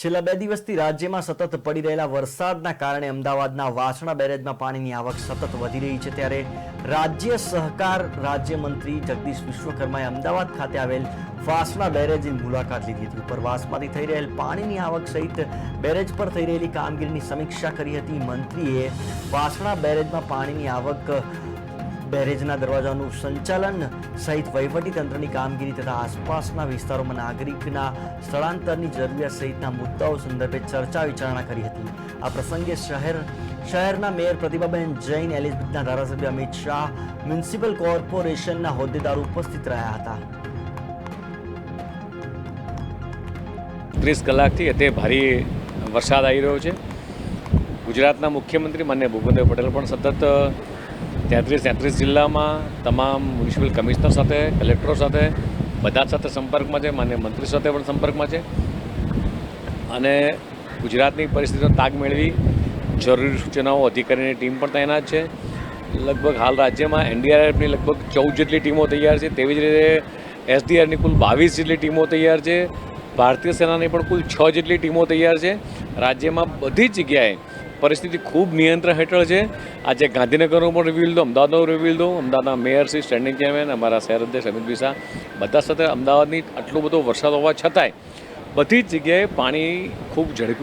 છેલ્લા 2 દિવસથી રાજ્યમાં સતત પડી રહેલા વરસાદના કારણે અમદાવાદના વાસણા બેરેજમાં પાણીની આવક સતત વધી રહી છે ત્યારે રાજ્ય સહકાર રાજ્યમંત્રી જગદીશ વિશ્વકર્માએ અમદાવાદ ખાતે આવેલ વાસણા બેરેજની મુલાકાત લીધી હતી। ઉપરવાસમાંથી થઈ રહેલ પાણીની આવક સહિત બેરેજ પર થઈ રહેલી કામગીરીની સમીક્ષા કરી હતી। મંત્રીએ વાસણા બેરેજમાં પાણીની આવક, બેરેજના દરવાજાનું સંચાલન સહિત વહીવટી તંત્રની કામગીરી તથા આસપાસના વિસ્તારોમાં નાગરિકના સ્થળાંતરની જરૂરિયાત સહિતના મુદ્દાઓ સંદર્ભે ચર્ચા વિચારણા કરી હતી। આ પ્રસંગે શહેરના મેયર પ્રતિભાબેન જૈન, એલિઝાબેથના ધારાસભ્ય અમિત શાહ, મ્યુનિસિપલ કોર્પોરેશનના હોદ્દેદારો ઉપસ્થિત રહ્યા હતા। 30 કલાકથી અતિ ભારે વરસાદ આવી રહ્યો છે। ગુજરાતના મુખ્યમંત્રી માનનીય ભૂપેન્દ્ર પટેલ પણ સતત 33 જિલ્લામાં તમામ મ્યુનિસિપલ કમિશનર સાથે, કલેક્ટરો સાથે, બધા જ સાથે સંપર્કમાં છે। માનનીય મંત્રી સાથે પણ સંપર્કમાં છે અને ગુજરાતની પરિસ્થિતિનો તાગ મેળવી જરૂરી સૂચનાઓ અધિકારીની ટીમ પણ તૈનાત છે। લગભગ હાલ રાજ્યમાં એનડીઆરએફની લગભગ 14 જેટલી ટીમો તૈયાર છે। તેવી જ રીતે એસડીઆરની કુલ 22 જેટલી ટીમો તૈયાર છે। ભારતીય સેનાની પણ કુલ 6 જેટલી ટીમો તૈયાર છે। રાજ્યમાં બધી જ જગ્યાએ પરિસ્થિતિ ખૂબ નિયંત્રણ હેઠળ છે। આજે ગાંધીનગરનો પણ રિવ્યુ લીધો, અમદાવાદનો રિવ્યુ લીધો। અમદાવાદના મેયર શ્રી, સ્ટેન્ડિંગ ચેરમેન, અમારા શહેર અધ્યક્ષ અમિત શાહ, બધા સાથે અમદાવાદની આટલો બધો વરસાદ હોવા છતાંય બધી જ જગ્યાએ પાણી ખૂબ ઝડપી